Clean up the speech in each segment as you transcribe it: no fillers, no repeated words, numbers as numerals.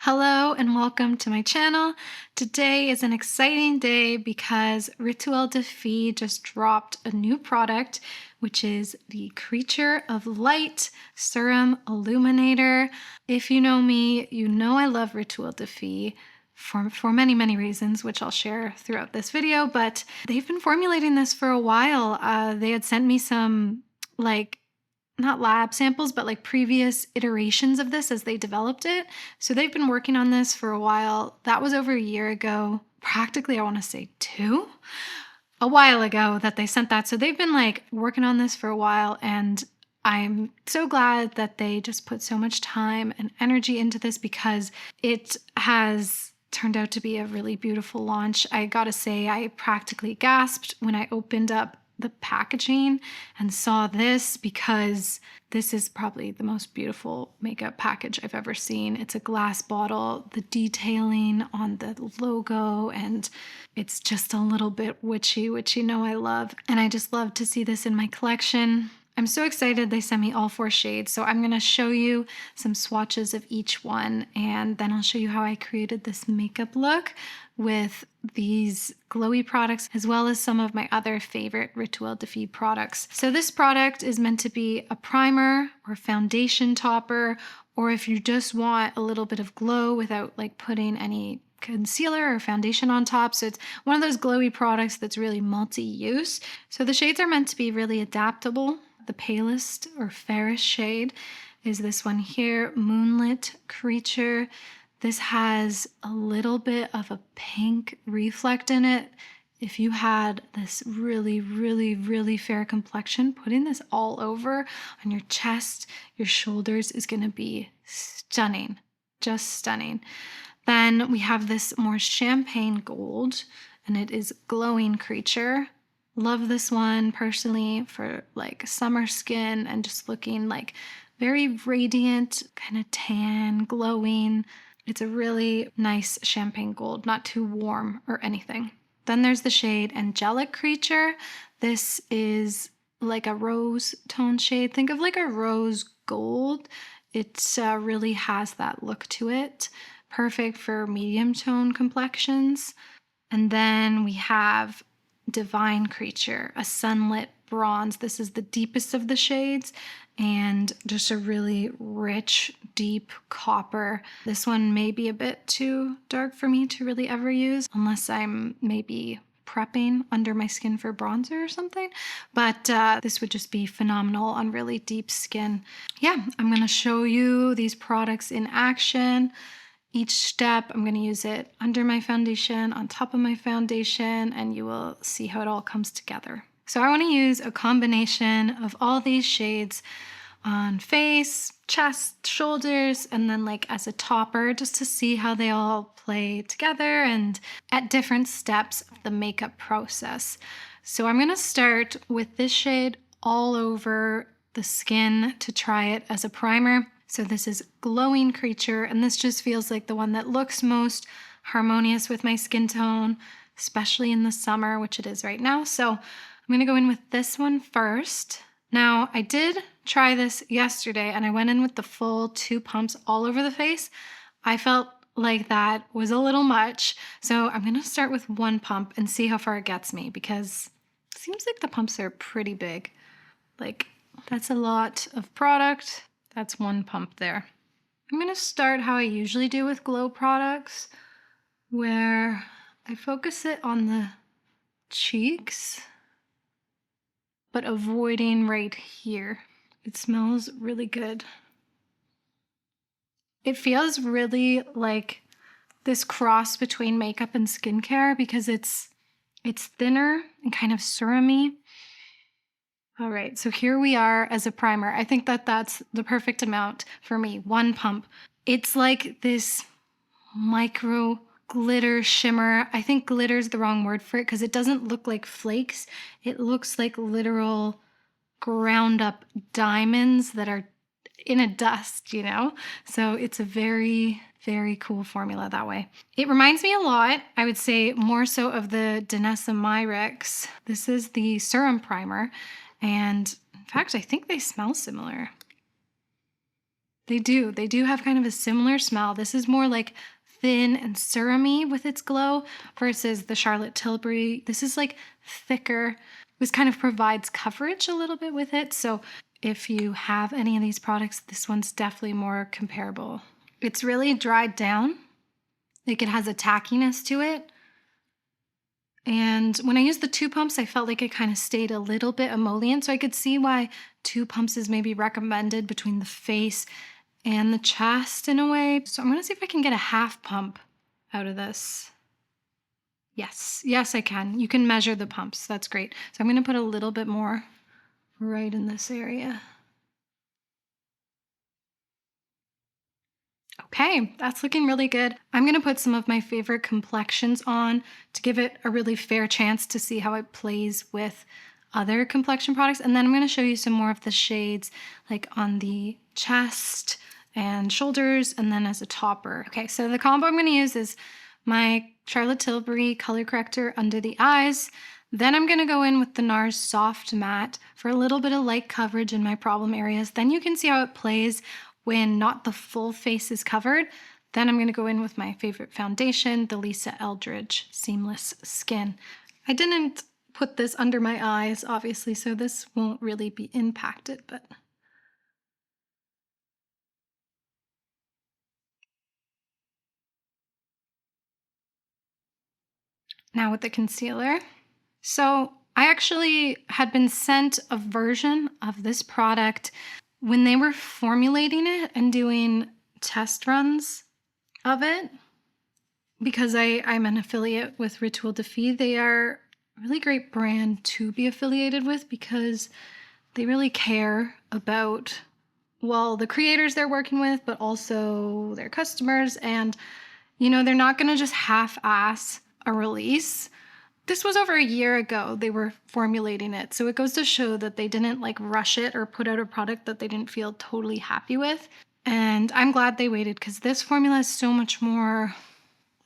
Hello and welcome to my channel. Today is an exciting day because Rituel de Fille just dropped a new product, which is the Creature of Light Serum Illuminator. If you know me, you know I love Rituel de Fille for many reasons, which I'll share throughout this video, but they've been formulating this for a while. They had sent me some not lab samples, but like previous iterations of this as they developed it. So they've been working on this for a while. That was over a year ago, practically, I want to say a while ago that they sent that. So they've been like working on this for a while, and I'm so glad that they just put so much time and energy into this because it has turned out to be a really beautiful launch. I gotta say, I practically gasped when I opened up the packaging and saw this because this is probably the most beautiful makeup package I've ever seen. It's a glass bottle, the detailing on the logo, and it's just a little bit witchy, which you know I love. And I just love to see this in my collection. I'm so excited they sent me all 4 shades. So I'm gonna show you some swatches of each one, and then I'll show you how I created this makeup look with these glowy products, as well as some of my other favorite Rituel de Fille products. So this product is meant to be a primer or foundation topper, or if you just want a little bit of glow without like putting any concealer or foundation on top. So it's one of those glowy products that's really multi-use. So the shades are meant to be really adaptable. The palest or fairest shade is this one here, Moonlit Creature. This has a little bit of a pink reflect in it. If you had this really fair complexion, putting this all over on your chest, your shoulders is going to be stunning, just stunning. Then we have this more champagne gold, and it is Glowing Creature. Love this one personally for like summer skin and just looking like very radiant, kind of tan, glowing. It's a really nice champagne gold, not too warm or anything. Then there's the shade Angelic Creature. This is like a rose tone shade. Think of like a rose gold. It really has that look to it. Perfect for medium tone complexions. And then we have Divine Creature, a sunlit bronze. This is the deepest of the shades and just a really rich, deep copper. This one may be a bit too dark for me to really ever use unless I'm maybe prepping under my skin for bronzer or something, but this would just be phenomenal on really deep skin. Yeah, I'm gonna show you these products in action. Each step, I'm going to use it under my foundation, on top of my foundation, and you will see how it all comes together. So I want to use a combination of all these shades on face, chest, shoulders, and then like as a topper, just to see how they all play together and at different steps of the makeup process. So I'm going to start with this shade all over the skin to try it as a primer. So this is Glowing Creature, and this just feels like the one that looks most harmonious with my skin tone, especially in the summer, which it is right now. So I'm gonna go in with this one first. Now, I did try this yesterday, and I went in with the full 2 pumps all over the face. I felt like that was a little much, so I'm gonna start with 1 pump and see how far it gets me, because it seems like the pumps are pretty big. Like, that's a lot of product. That's 1 pump there. I'm going to start how I usually do with glow products, where I focus it on the cheeks, but avoiding right here. It smells really good. It feels really like this cross between makeup and skincare because it's thinner and kind of serum-y. All right, so here we are as a primer. I think that that's the perfect amount for me, 1 pump. It's like this micro glitter shimmer. I think glitter is the wrong word for it because it doesn't look like flakes. It looks like literal ground up diamonds that are in a dust, you know? So it's a very cool formula that way. It reminds me a lot, I would say more so of the Danessa Myricks. This is the serum primer. And in fact, I think they smell similar. They do. They do have kind of a similar smell. This is more like thin and serum-y with its glow versus the Charlotte Tilbury. This is like thicker. This kind of provides coverage a little bit with it. So if you have any of these products, this one's definitely more comparable. It's really dried down. Like it has a tackiness to it. And when I used the 2 pumps, I felt like it kind of stayed a little bit emollient. So I could see why 2 pumps is maybe recommended between the face and the chest in a way. So I'm gonna see if I can get a half pump out of this. Yes, I can. You can measure the pumps. That's great. So I'm gonna put a little bit more right in this area. Okay, that's looking really good. I'm gonna put some of my favorite complexions on to give it a really fair chance to see how it plays with other complexion products. And then I'm gonna show you some more of the shades like on the chest and shoulders and then as a topper. Okay, so the combo I'm gonna use is my Charlotte Tilbury color corrector under the eyes. Then I'm gonna go in with the NARS Soft Matte for a little bit of light coverage in my problem areas. Then you can see how it plays when not the full face is covered. Then I'm going to go in with my favorite foundation, the Lisa Eldridge Seamless Skin. I didn't put this under my eyes, obviously, so this won't really be impacted, but now with the concealer. So I actually had been sent a version of this product when they were formulating it and doing test runs of it. Because I'm an affiliate with Rituel de Fille, they are a really great brand to be affiliated with because they really care about, well, the creators they're working with, but also their customers. And, you know, they're not going to just half-ass a release. This was over a year ago they were formulating it. So it goes to show that they didn't like rush it or put out a product that they didn't feel totally happy with. And I'm glad they waited because this formula is so much more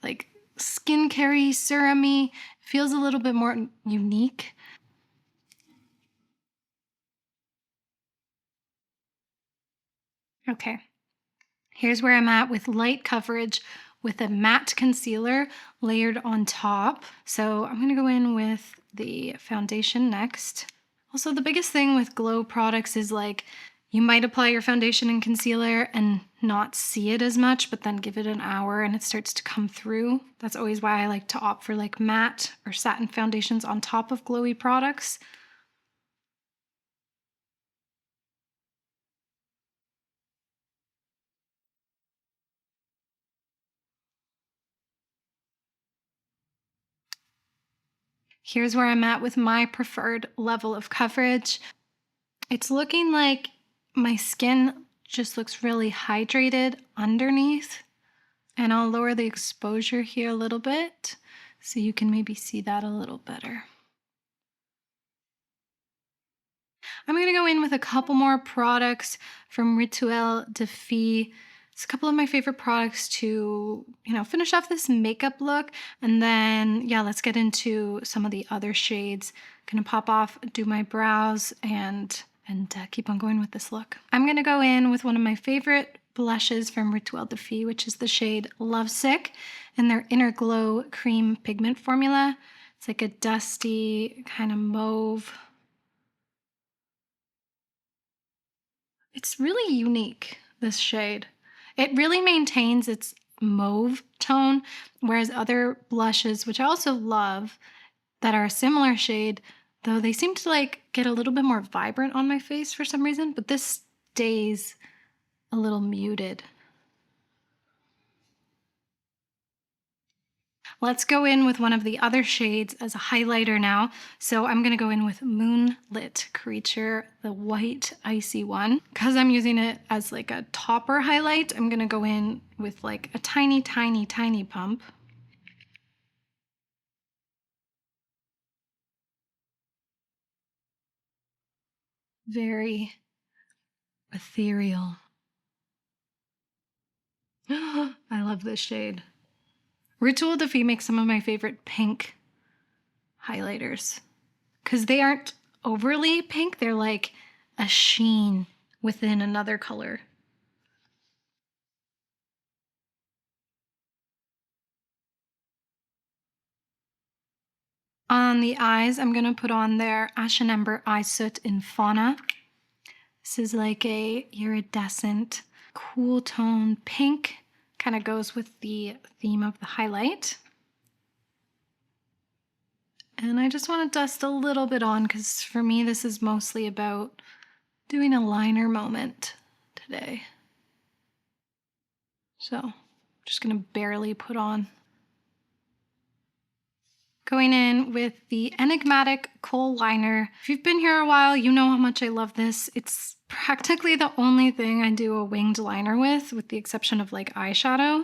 like skincare-y, serum-y, feels a little bit more unique. Okay, here's where I'm at with light coverage with a matte concealer layered on top. So I'm gonna go in with the foundation next. Also, the biggest thing with glow products is like, you might apply your foundation and concealer and not see it as much, but then give it an hour and it starts to come through. That's always why I like to opt for like matte or satin foundations on top of glowy products. Here's where I'm at with my preferred level of coverage. It's looking like my skin just looks really hydrated underneath. And I'll lower the exposure here a little bit so you can maybe see that a little better. I'm going to go in with a couple more products from Rituel de Fille. It's a couple of my favorite products to, finish off this makeup look. And then, yeah, let's get into some of the other shades. Gonna pop off, do my brows, and keep on going with this look. I'm gonna go in with one of my favorite blushes from Rituel de Fille, which is the shade Lovesick, in their Inner Glow Cream Pigment Formula. It's like a dusty kind of mauve. It's really unique, this shade. It really maintains its mauve tone, whereas other blushes, which I also love, that are a similar shade, though they seem to like get a little bit more vibrant on my face for some reason, but this stays a little muted. Let's go in with one of the other shades as a highlighter now. So I'm gonna go in with Moonlit Creature, the white icy one. Because I'm using it as like a topper highlight, I'm gonna go in with like a tiny, tiny, tiny pump. Very ethereal. I love this shade. Rituel de Fille makes some of my favorite pink highlighters because they aren't overly pink. They're like a sheen within another color. On the eyes, I'm going to put on their Ashen Ember Eye Soot in Fauna. This is like a iridescent, cool tone pink. Kind of goes with the theme of the highlight. And I just want to dust a little bit on because for me, this is mostly about doing a liner moment today. So I'm just going to barely put on. Going in with the Enigmatic Kohl Liner. If you've been here a while, you know how much I love this. It's practically the only thing I do a winged liner with the exception of like eyeshadow.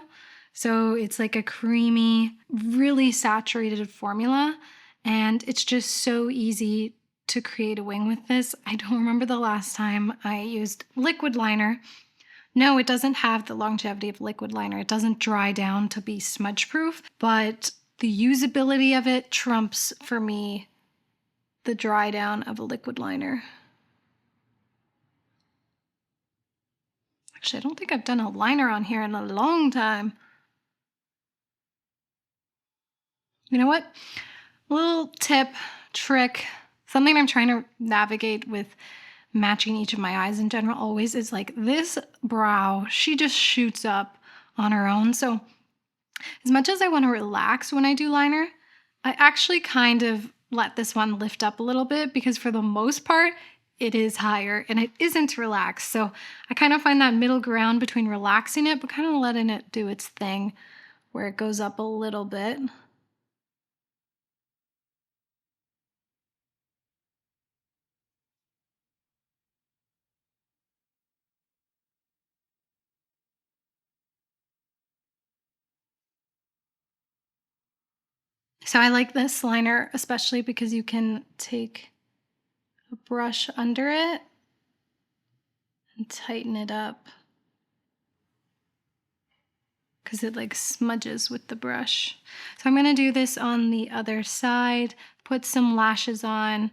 So it's like a creamy, really saturated formula, and it's just so easy to create a wing with this. I don't remember the last time I used liquid liner. No, it doesn't have the longevity of liquid liner. It doesn't dry down to be smudge proof, but the usability of it trumps, for me, the dry down of a liquid liner. Actually, I don't think I've done a liner on here in a long time. You know what? A little tip, trick, something I'm trying to navigate with matching each of my eyes in general always is like this brow, she just shoots up on her own. So as much as I want to relax when I do liner, I actually kind of let this one lift up a little bit because for the most part, it is higher and it isn't relaxed. So I kind of find that middle ground between relaxing it, but kind of letting it do its thing where it goes up a little bit. So I like this liner, especially because you can take a brush under it and tighten it up because it like smudges with the brush. So I'm going to do this on the other side, put some lashes on,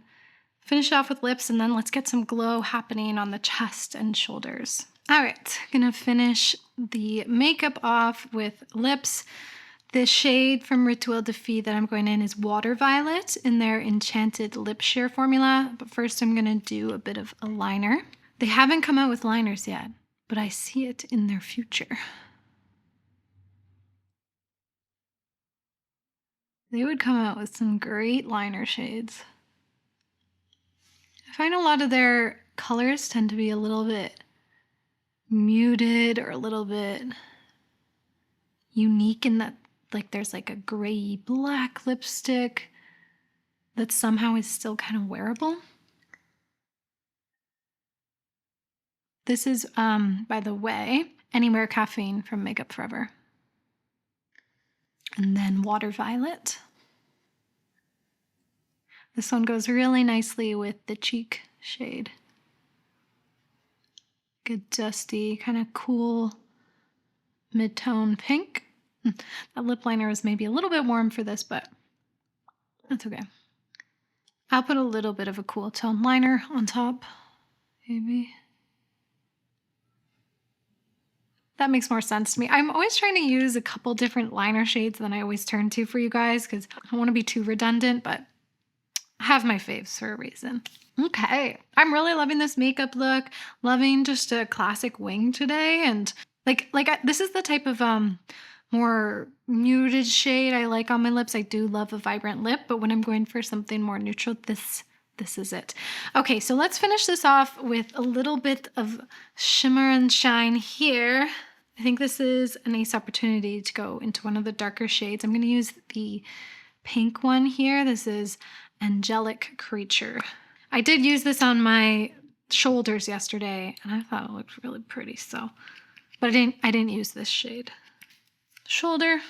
finish off with lips, and then let's get some glow happening on the chest and shoulders. All right, gonna finish the makeup off with lips. The shade from Rituel de Fille that I'm going in is Water Violet in their Enchanted Lip Sheer formula. But first I'm going to do a bit of a liner. They haven't come out with liners yet, but I see it in their future. They would come out with some great liner shades. I find a lot of their colors tend to be a little bit muted or a little bit unique in that like there's like a gray black lipstick that somehow is still kind of wearable. This is, by the way, Anywhere Caffeine from Makeup Forever. And then Water Violet. This one goes really nicely with the cheek shade. Good dusty, kind of cool mid-tone pink. That lip liner is maybe a little bit warm for this, but that's okay. I'll put a little bit of a cool tone liner on top, maybe. That makes more sense to me. I'm always trying to use a couple different liner shades than I always turn to for you guys because I don't want to be too redundant, but I have my faves for a reason. Okay, I'm really loving this makeup look, loving just a classic wing today, and this is the type of more muted shade I like on my lips. I do love a vibrant lip, but when I'm going for something more neutral, this is it. Okay, so let's finish this off with a little bit of shimmer and shine here. I think this is a nice opportunity to go into one of the darker shades. I'm going to use the pink one here. This is Angelic Creature. I did use this on my shoulders yesterday, and I thought it looked really pretty, so. But I didn't use this shade. Shoulder.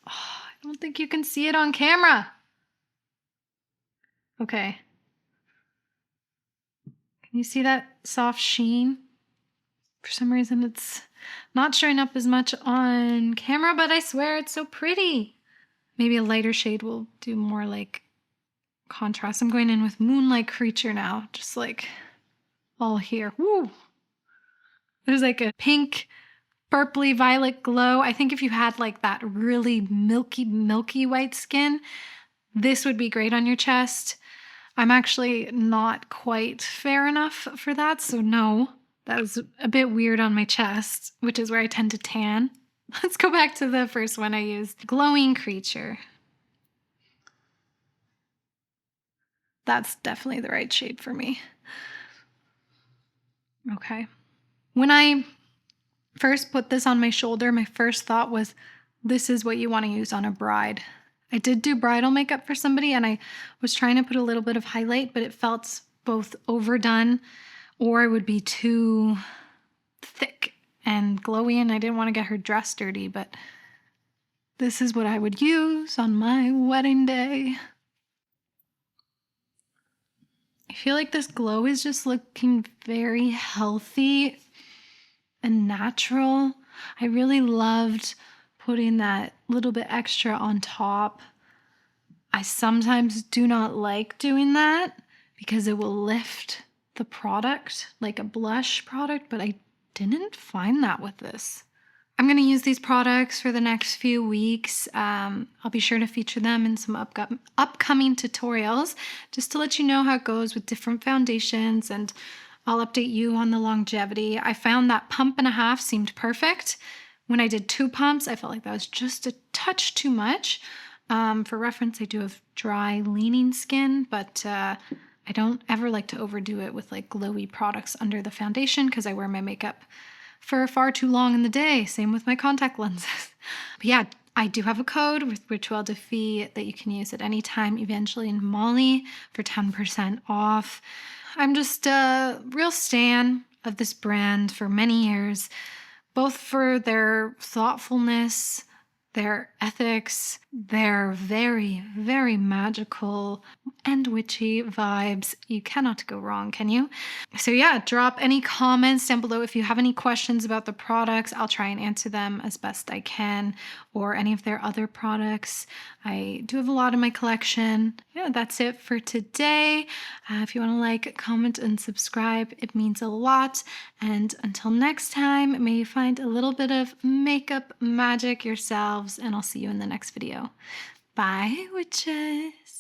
Oh, I don't think you can see it on camera. Okay. Can you see that soft sheen? For some reason it's not showing up as much on camera, but I swear it's so pretty. Maybe a lighter shade will do more like contrast. I'm going in with Moonlit Creature now, just like all here. Woo! There's like a pink, purpley violet glow. I think if you had like that really milky white skin, this would be great on your chest. I'm actually not quite fair enough for that, so no. That was a bit weird on my chest, which is where I tend to tan. Let's go back to the first one I used. Glowing Creature. That's definitely the right shade for me. Okay. When I first put this on my shoulder, my first thought was, this is what you want to use on a bride. I did do bridal makeup for somebody and I was trying to put a little bit of highlight, but it felt both overdone or it would be too thick and glowy and I didn't want to get her dress dirty, but this is what I would use on my wedding day. I feel like this glow is just looking very healthy and natural. I really loved putting that little bit extra on top. I sometimes do not like doing that because it will lift the product like a blush product, but I didn't find that with this. I'm going to use these products for the next few weeks. I'll be sure to feature them in some upcoming tutorials just to let you know how it goes with different foundations, and I'll update you on the longevity. I found that 1.5 pumps seemed perfect. When I did 2 pumps, I felt like that was just a touch too much. For reference, I do have dry, leaning skin, but I don't ever like to overdo it with like glowy products under the foundation because I wear my makeup for far too long in the day. Same with my contact lenses. But yeah, I do have a code with Rituel de Fille that you can use at any time, Evangeline Molly, for 10% off. I'm just a real stan of this brand for many years, both for their thoughtfulness, their ethics, their very, very magical and witchy vibes. You cannot go wrong, can you? So yeah, drop any comments down below if you have any questions about the products. I'll try and answer them as best I can, or any of their other products. I do have a lot in my collection. Yeah, that's it for today. If you want to like, comment, and subscribe, it means a lot. And until next time, may you find a little bit of makeup magic yourselves, and I'll see you in the next video. Bye, witches.